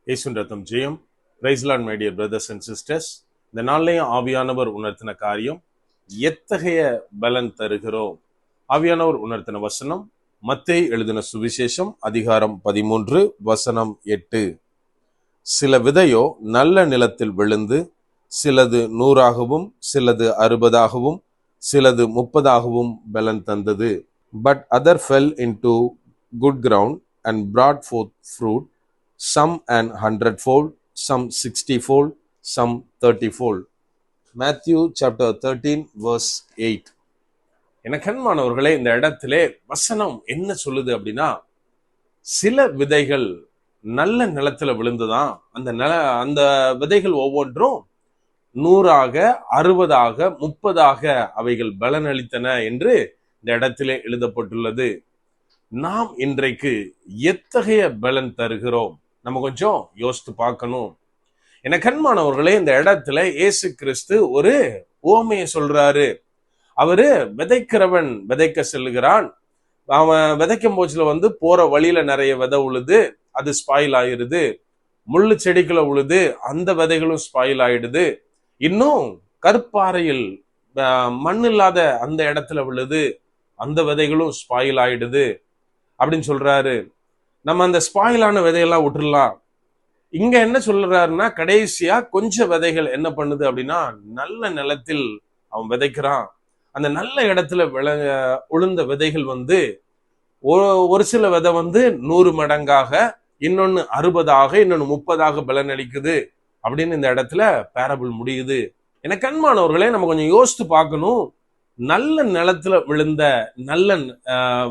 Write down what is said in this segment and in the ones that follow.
இயேசுவின் ரத்தம் ஜெயம். Praise Lord my dear brothers and sisters. இந்த நாள்லையும் ஆவியானவர் உணர்த்தின காரியம், எத்தகைய பலன் தருகிறோம். ஆவியானவர் உணர்த்தின வசனம் மத்தேயு எழுதின சுவிசேஷம் அதிகாரம் 13 வசனம் 8. சில விதையோ நல்ல நிலத்தில் விழுந்து சிலது 100ஆகவும் சிலது 60ஆகவும் சிலது 30ஆகவும் பலன் தந்தது. But other fell into good ground and brought forth fruit, some an 100-fold, some 60-fold, some 30-fold. Matthew chapter 13 verse 8. என கண்மானவர்களே, இந்த இடத்திலே வசனம் என்ன சொல்லுது அப்படின்னா, சில விதைகள் நல்ல நிலத்துல விழுந்துதான். அந்த விதைகள் ஒவ்வொன்றும் 100ஆக 60ஆக 30ஆக அவைகள் பலனளித்தன என்று இந்த இடத்திலே எழுதப்பட்டுள்ளது. நாம் இன்றைக்கு எத்தகைய பலன் தருகிறோம், நம்ம கொஞ்சம் யோசித்து பார்க்கணும். என கண்மானவர்களே, இந்த இடத்துல இயேசு கிறிஸ்து ஒரு உவமையை சொல்றாரு. அவரு விதைக்கிறவன் விதைக்க செல்லுகிறான். அவன் விதைக்கும் போச்சுல போற வழியில நிறைய விதை உழுது, அது ஸ்பாயில் ஆயிடுது. முள்ளு செடிக்குள்ள உழுது, அந்த விதைகளும் ஸ்பாயில் ஆயிடுது. இன்னும் கற்பாறையில் மண் இல்லாத அந்த இடத்துல விழுது, அந்த விதைகளும் ஸ்பாயில் ஆயிடுது அப்படின்னு சொல்றாரு. நம்ம அந்த ஸ்பாயிலான விதையெல்லாம் விட்டுறலாம். இங்க என்ன சொல்றாருன்னா, கடைசியா கொஞ்சம் விதைகள் என்ன பண்ணுது அப்படின்னா, நல்ல நிலத்தில் அவன் விதைக்கிறான். அந்த நல்ல இடத்துல உளுந்த விதைகள் ஒரு சில விதை 100 மடங்காக, இன்னொன்னு 60ஆக, இன்னொன்னு 30ஆக பலன் அளிக்குது அப்படின்னு இந்த இடத்துல பேரபிள் முடியுது. என கண்மானவர்களே, நம்ம கொஞ்சம் யோசித்து பார்க்கணும். நல்ல நிலத்துல விழுந்த நல்ல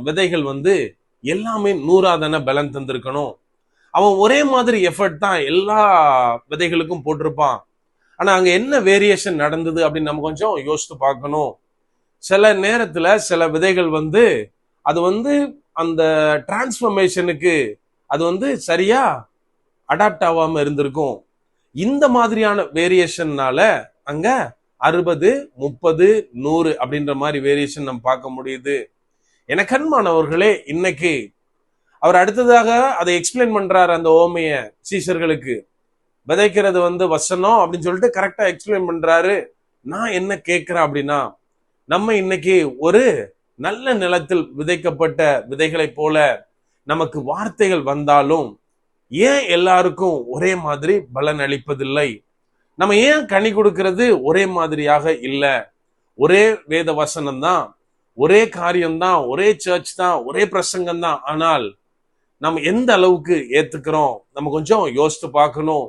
விதைகள் எல்லாமே 100ஆதான பலன் தந்திருக்கணும். அவன் ஒரே மாதிரி எஃபர்ட் தான் எல்லா விதைகளுக்கும் போட்டிருப்பான். ஆனா அங்க என்ன வேரியேஷன் நடந்தது அப்படின்னு நம்ம கொஞ்சம் யோசித்து பார்க்கணும். சில நேரத்துல சில விதைகள் அது அந்த டிரான்ஸ்ஃபர்மேஷனுக்கு அது சரியா அடாப்ட் ஆகாம இருந்திருக்கும். இந்த மாதிரியான வேரியேஷன்னால அங்க 60, 30, 100 அப்படின்ற மாதிரி வேரியேஷன் நம்ம பார்க்க முடியுது. என கண்மானவர்களே, இன்னைக்கு அவர் அடுத்ததாக அதை எக்ஸ்பிளைன் பண்றாரு. அந்த ஓமைய சீஷர்களுக்கு விதைக்கிறது வசனம் அப்படின்னு சொல்லிட்டு கரெக்டா எக்ஸ்பிளைன் பண்றாரு. நான் என்ன கேட்கிறேன் அப்படின்னா, நம்ம இன்னைக்கு ஒரு நல்ல நிலத்தில் விதைக்கப்பட்ட விதைகளை போல நமக்கு வார்த்தைகள் வந்தாலும் ஏன் எல்லாருக்கும் ஒரே மாதிரி பலன் அளிப்பதில்லை? நம்ம ஏன் கனி கொடுக்கிறது ஒரே மாதிரியாக இல்லை? ஒரே வேத வசனம் தான், ஒரே காரியம்தான், ஒரே சர்ச் தான், ஒரே பிரசங்கம் தான். ஆனால் நம்ம எந்த அளவுக்கு ஏத்துக்கிறோம், நம்ம கொஞ்சம் யோசித்து பார்க்கணும்.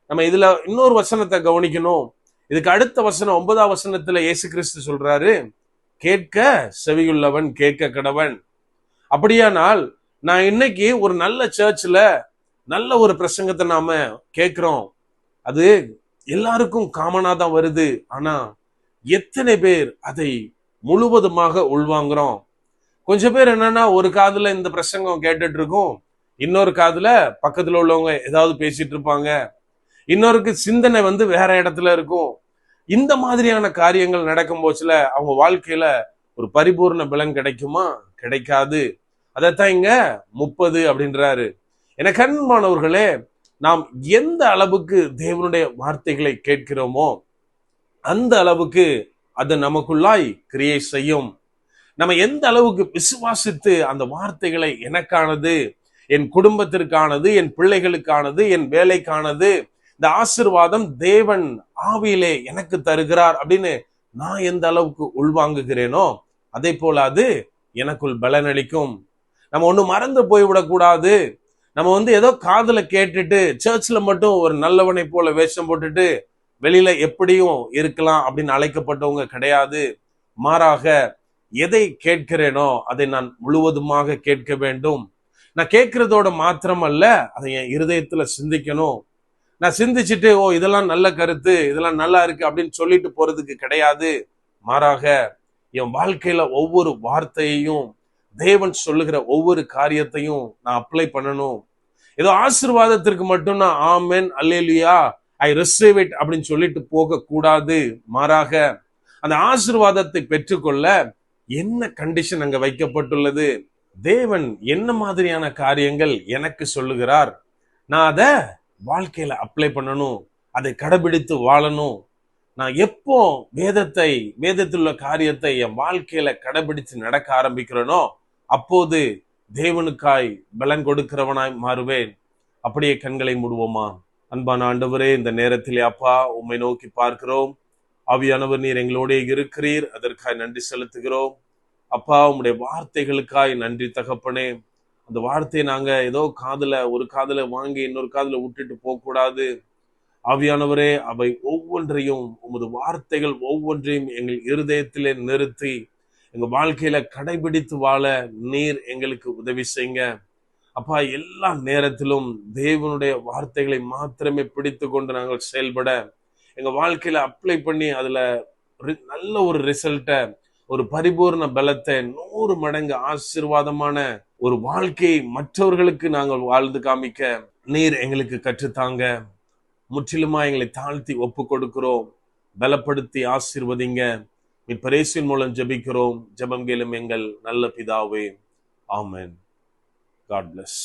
நம்ம இதுல இன்னொரு வசனத்தை கவனிக்கணும். இதுக்கு அடுத்த வசனம் 9ஆம் வசனத்துல இயேசு கிறிஸ்து சொல்றாரு, கேட்க செவியுள்ளவன் கேட்க கடவன். அப்படியானால் நான் இன்னைக்கு ஒரு நல்ல சர்ச்ல நல்ல ஒரு பிரசங்கத்தை நாம கேட்கிறோம். அது எல்லாருக்கும் காமனா தான் வருது. ஆனா எத்தனை பேர் அதை முழுவதுமாக உள்வாங்குறோம்? கொஞ்சம் பேர் என்னன்னா, ஒரு காதுல இந்த பிரசங்கம் கேட்டுட்டு இருக்கும், இன்னொரு காதுல பக்கத்துல உள்ளவங்க ஏதாவது பேசிட்டு இருப்பாங்க, இன்னொருக்கு சிந்தனை வேற இடத்துல இருக்கும். இந்த மாதிரியான காரியங்கள் நடக்கும் போச்சுல அவங்க வாழ்க்கையில ஒரு பரிபூர்ண பலன் கிடைக்குமா? கிடைக்காது. அதைத்தான் இங்க 30 அப்படின்றாரு. என கண்மானவர்களே, நாம் எந்த அளவுக்கு தேவனுடைய வார்த்தைகளை கேட்கிறோமோ அந்த அளவுக்கு அது நமக்குள்ளாய் கிரியை செய்யும். நம்ம எந்த அளவுக்கு விசுவாசித்து அந்த வார்த்தைகளை எனக்கானது, என் குடும்பத்திற்கானது, என் பிள்ளைகளுக்கானது, என் வேலைக்கானது, இந்த ஆசீர்வாதம் தேவன் ஆவியிலே எனக்கு தருகிறார் அப்படின்னு நான் எந்த அளவுக்கு உள்வாங்குகிறேனோ அதே போல அது எனக்குள் பலனளிக்கும். நம்ம ஒண்ணு மறந்து போய்விடக்கூடாது. நம்ம ஏதோ காதுல கேட்டுட்டு சர்ச்ல மட்டும் ஒரு நல்லவனை போல வேஷம் போட்டுட்டு வெளியில எப்படியும் இருக்கலாம் அப்படின்னு அழைக்கப்பட்டவங்க கிடையாது. மாறாக எதை கேட்கிறேனோ அதை நான் முழுவதுமாக கேட்க வேண்டும். நான் கேட்கிறதோட மாத்திரம் அல்ல, அதை என் இருதயத்துல சிந்திக்கணும். நான் சிந்திச்சுட்டு இதெல்லாம் நல்ல கருத்து, இதெல்லாம் நல்லா இருக்கு அப்படின்னு சொல்லிட்டு போறதுக்கு கிடையாது. மாறாக என் வாழ்க்கையில ஒவ்வொரு வார்த்தையையும், தேவன் சொல்லுகிற ஒவ்வொரு காரியத்தையும் நான் அப்ளை பண்ணணும். ஏதோ ஆசீர்வாதத்திற்கு மட்டும் நான் ஆமென் அல்லேலூயா ஐ ரிசீவ் இட் அப்படின்னு சொல்லிட்டு போக கூடாது. மாறாக அந்த ஆசீர்வாதத்தை பெற்றுக்கொள்ள என்ன கண்டிஷன் அங்க வைக்கப்பட்டுள்ளது? தேவன் என்ன மாதிரியான காரியங்கள் எனக்கு சொல்லுகிறார், நான் அதை வாழ்க்கையில அப்ளை பண்ணணும், அதை கடைபிடித்து வாழணும். நான் எப்போ வேதத்தில் உள்ள காரியத்தை என் வாழ்க்கையில கடைபிடித்து நடக்க ஆரம்பிக்கிறேனோ அப்போது தேவனுக்காய் பலன் கொடுக்கிறவனாய் மாறுவேன். அப்படியே கண்களை மூடுவோமா? அன்பான ஆண்டவரே, இந்த நேரத்திலே அப்பா உம்மை நோக்கி பார்க்கிறோம். ஆவியானவர் நீர் எங்களோட இருக்கிறீர், அதற்காக நன்றி செலுத்துகிறோம். அப்பா உம்முடைய வார்த்தைகளுக்காய் நன்றி தகப்பனே. அந்த வார்த்தையை நாங்க ஏதோ ஒரு காதுல வாங்கி இன்னொரு காதுல விட்டுட்டு போக கூடாது. ஆவியானவரே, அவை ஒவ்வொன்றையும் உமது வார்த்தைகள் ஒவ்வொன்றையும் எங்கள் இருதயத்திலே நிறுத்தி எங்க வாழ்க்கையில கடைபிடித்து வாழ நீர் எங்களுக்கு உதவி செய்யுங்க. அப்பா, எல்லா நேரத்திலும் தேவனுடைய வார்த்தைகளை மாத்திரமே பிடித்து கொண்டு நாங்கள் செயல்பட, எங்க வாழ்க்கையில அப்ளை பண்ணி அதுல நல்ல ஒரு ரிசல்ட்டை, ஒரு பரிபூர்ண பலத்தை, 100 மடங்கு ஆசீர்வாதமான ஒரு வாழ்க்கையை மற்றவர்களுக்கு நாங்கள் வாழ்ந்து காமிக்க நீர் எங்களுக்கு கற்றுத்தாங்க. முற்றிலுமா எங்களை தாழ்த்தி ஒப்பு கொடுக்கிறோம். பலப்படுத்தி ஆசீர்வதிங்க. இப்பரேசின் மூலம் ஜெபிக்கிறோம். ஜெபம் கேளும் எங்கள் நல்ல பிதாவே. ஆமென். God bless.